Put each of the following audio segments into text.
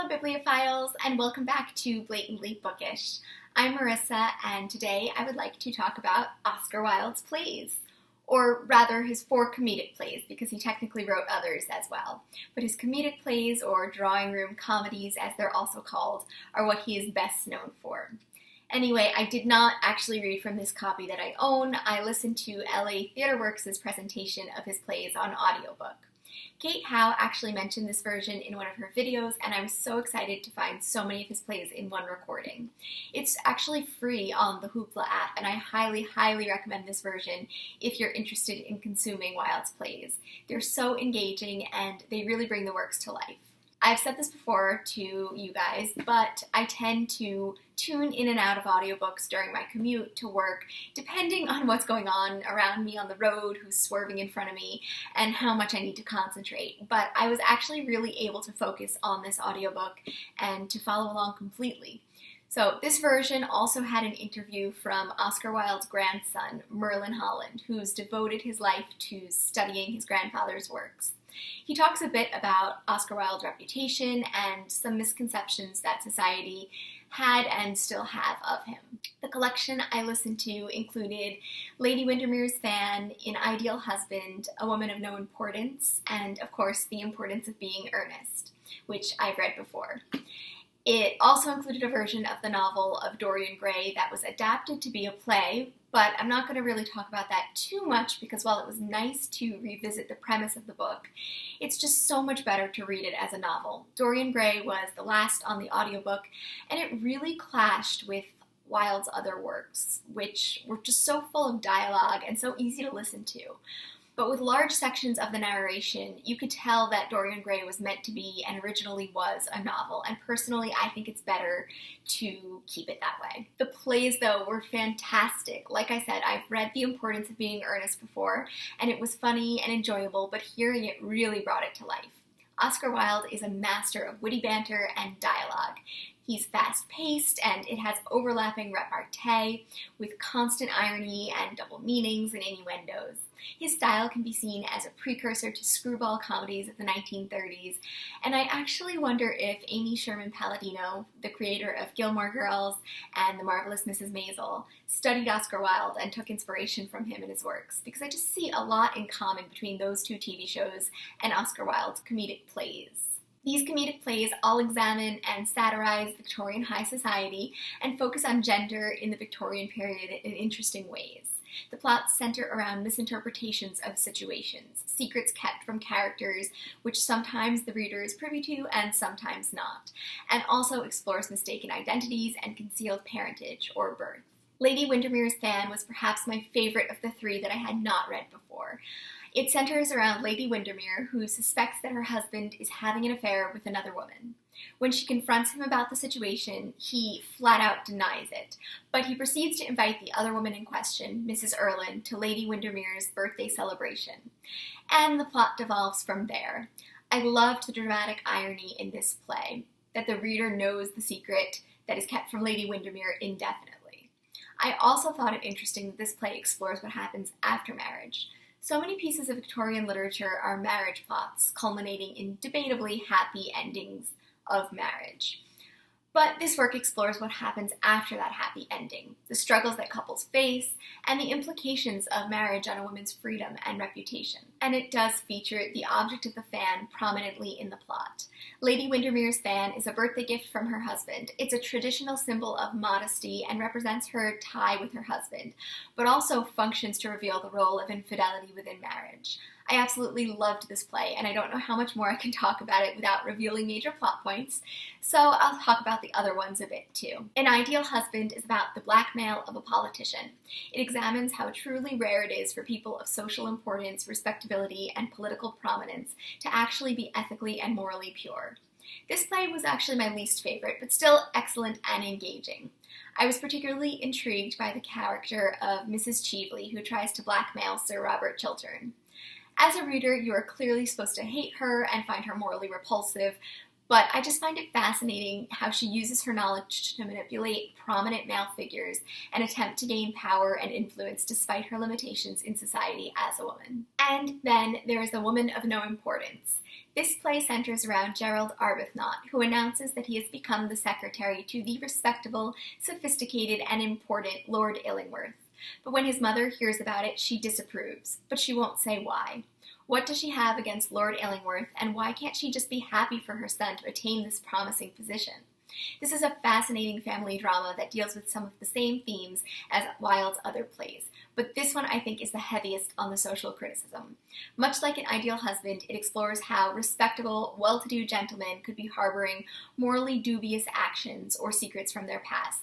Hello Bibliophiles, and welcome back to Blatantly Bookish. I'm Marissa, and today I would like to talk about Oscar Wilde's plays. Or rather, his 4 comedic plays, because he technically wrote others as well. But his comedic plays, or drawing room comedies as they're also called, are what he is best known for. Anyway, I did not actually read from this copy that I own. I listened to LA TheatreWorks' presentation of his plays on audiobook. Kate Howe actually mentioned this version in one of her videos, and I was so excited to find so many of his plays in one recording. It's actually free on the Hoopla app, and I highly recommend this version if you're interested in consuming Wilde's plays. They're so engaging, and they really bring the works to life. I've said this before to you guys, but I tend to tune in and out of audiobooks during my commute to work, depending on what's going on around me on the road, who's swerving in front of me, and how much I need to concentrate. But I was actually really able to focus on this audiobook and to follow along completely. So this version also had an interview from Oscar Wilde's grandson, Merlin Holland, who's devoted his life to studying his grandfather's works. He talks a bit about Oscar Wilde's reputation and some misconceptions that society had and still have of him. The collection I listened to included Lady Windermeres Fan, An Ideal Husband, A Woman of No Importance, and of course The Importance of Being Earnest, which I've read before. It also included a version of the novel of Dorian Gray that was adapted to be a play, but I'm not going to really talk about that too much because while it was nice to revisit the premise of the book, it's just so much better to read it as a novel. Dorian Gray was the last on the audiobook, and it really clashed with Wilde's other works, which were just so full of dialogue and so easy to listen to. But with large sections of the narration, you could tell that Dorian Gray was meant to be and originally was a novel, and personally I think it's better to keep it that way. The plays, though, were fantastic. Like I said, I've read The Importance of Being Earnest before, and it was funny and enjoyable, but hearing it really brought it to life. Oscar Wilde is a master of witty banter and dialogue. He's fast-paced, and it has overlapping repartee with constant irony and double meanings and innuendos. His style can be seen as a precursor to screwball comedies of the 1930s, and I actually wonder if Amy Sherman Palladino, the creator of Gilmore Girls and The Marvelous Mrs. Maisel, studied Oscar Wilde and took inspiration from him in his works, because I just see a lot in common between those 2 TV shows and Oscar Wilde's comedic plays. These comedic plays all examine and satirize Victorian high society and focus on gender in the Victorian period in interesting ways. The plots center around misinterpretations of situations, secrets kept from characters which sometimes the reader is privy to and sometimes not, and also explores mistaken identities and concealed parentage or birth. Lady Windermeres Fan was perhaps my favorite of the 3 that I had not read before. It centers around Lady Windermere, who suspects that her husband is having an affair with another woman. When she confronts him about the situation, he flat out denies it, but he proceeds to invite the other woman in question, Mrs. Erlyn, to Lady Windermere's birthday celebration. And the plot devolves from there. I loved the dramatic irony in this play, that the reader knows the secret that is kept from Lady Windermere indefinitely. I also thought it interesting that this play explores what happens after marriage. So many pieces of Victorian literature are marriage plots, culminating in debatably happy endings of marriage. But this work explores what happens after that happy ending, the struggles that couples face, and the implications of marriage on a woman's freedom and reputation. And it does feature the object of the fan prominently in the plot. Lady Windermere's fan is a birthday gift from her husband. It's a traditional symbol of modesty and represents her tie with her husband, but also functions to reveal the role of infidelity within marriage. I absolutely loved this play, and I don't know how much more I can talk about it without revealing major plot points, so I'll talk about the other ones a bit too. An Ideal Husband is about the blackmail of a politician. It examines how truly rare it is for people of social importance, respectability, and political prominence to actually be ethically and morally pure. This play was actually my least favorite, but still excellent and engaging. I was particularly intrigued by the character of Mrs. Cheveley, who tries to blackmail Sir Robert Chiltern. As a reader, you are clearly supposed to hate her and find her morally repulsive, But I just find it fascinating how she uses her knowledge to manipulate prominent male figures and attempt to gain power and influence despite her limitations in society as a woman. And then there is A Woman of No Importance. This play centers around Gerald Arbuthnot, who announces that he has become the secretary to the respectable, sophisticated, and important Lord Illingworth. But when his mother hears about it, she disapproves, but she won't say why. What does she have against Lord Illingworth, and why can't she just be happy for her son to attain this promising position? This is a fascinating family drama that deals with some of the same themes as Wilde's other plays, but this one I think is the heaviest on the social criticism. Much like An Ideal Husband, it explores how respectable, well-to-do gentlemen could be harboring morally dubious actions or secrets from their pasts.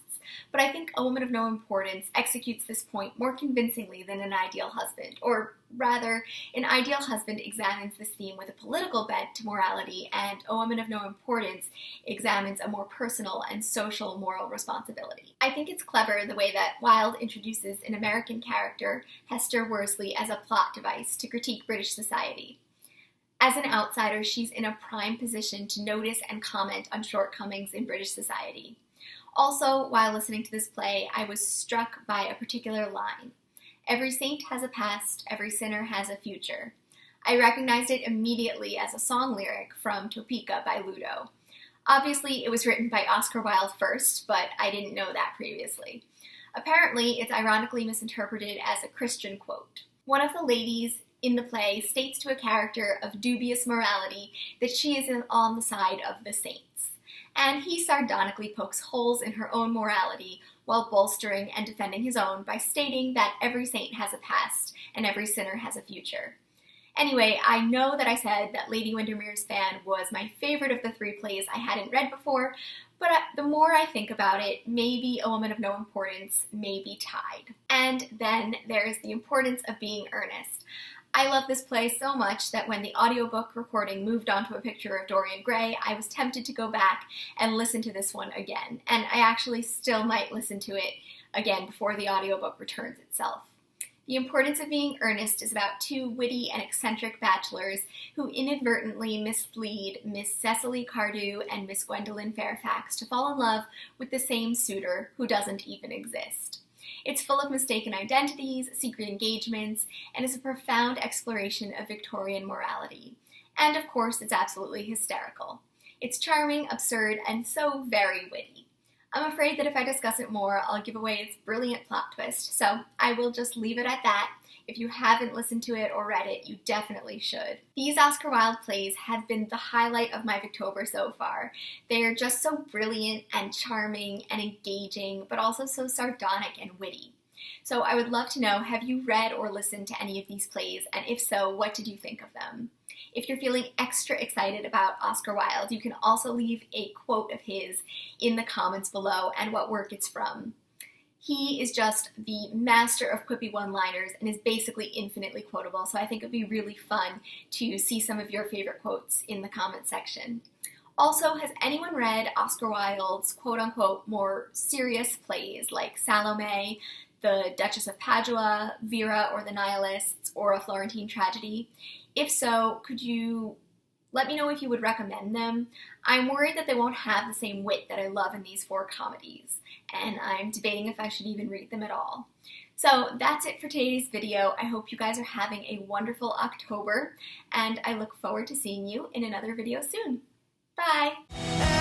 But I think A Woman of No Importance executes this point more convincingly than An Ideal Husband, or rather, An Ideal Husband examines this theme with a political bent to morality, and A Woman of No Importance examines a more personal and social moral responsibility. I think it's clever the way that Wilde introduces an American character, Hester Worsley, as a plot device to critique British society. As an outsider, she's in a prime position to notice and comment on shortcomings in British society. Also, while listening to this play, I was struck by a particular line. Every saint has a past, every sinner has a future. I recognized it immediately as a song lyric from Topeka by Ludo. Obviously, it was written by Oscar Wilde first, but I didn't know that previously. Apparently, it's ironically misinterpreted as a Christian quote. One of the ladies in the play states to a character of dubious morality that she is on the side of the saints. And he sardonically pokes holes in her own morality while bolstering and defending his own by stating that every saint has a past and every sinner has a future. Anyway, I know that I said that Lady Windermeres Fan was my favorite of the three plays I hadn't read before, but the more I think about it, maybe A Woman of No Importance may be tied. And then there's The Importance of Being Earnest. I love this play so much that when the audiobook recording moved on to a picture of Dorian Gray, I was tempted to go back and listen to this one again. And I actually still might listen to it again before the audiobook returns itself. The Importance of Being Earnest is about two witty and eccentric bachelors who inadvertently mislead Miss Cecily Cardew and Miss Gwendolyn Fairfax to fall in love with the same suitor who doesn't even exist. It's full of mistaken identities, secret engagements, and is a profound exploration of Victorian morality. And of course, it's absolutely hysterical. It's charming, absurd, and so very witty. I'm afraid that if I discuss it more, I'll give away its brilliant plot twist, so I will just leave it at that. If you haven't listened to it or read it, you definitely should. These Oscar Wilde plays have been the highlight of my Victober so far. They are just so brilliant and charming and engaging, but also so sardonic and witty. So I would love to know, have you read or listened to any of these plays, and if so, what did you think of them? If you're feeling extra excited about Oscar Wilde, you can also leave a quote of his in the comments below and what work it's from. He is just the master of quippy one-liners and is basically infinitely quotable, so I think it would be really fun to see some of your favorite quotes in the comment section. Also, has anyone read Oscar Wilde's quote-unquote more serious plays like Salome, The Duchess of Padua, Vera or the Nihilists, or A Florentine Tragedy? If so, could you let me know if you would recommend them? I'm worried that they won't have the same wit that I love in these four comedies, and I'm debating if I should even read them at all. So that's it for today's video. I hope you guys are having a wonderful October, and I look forward to seeing you in another video soon. Bye!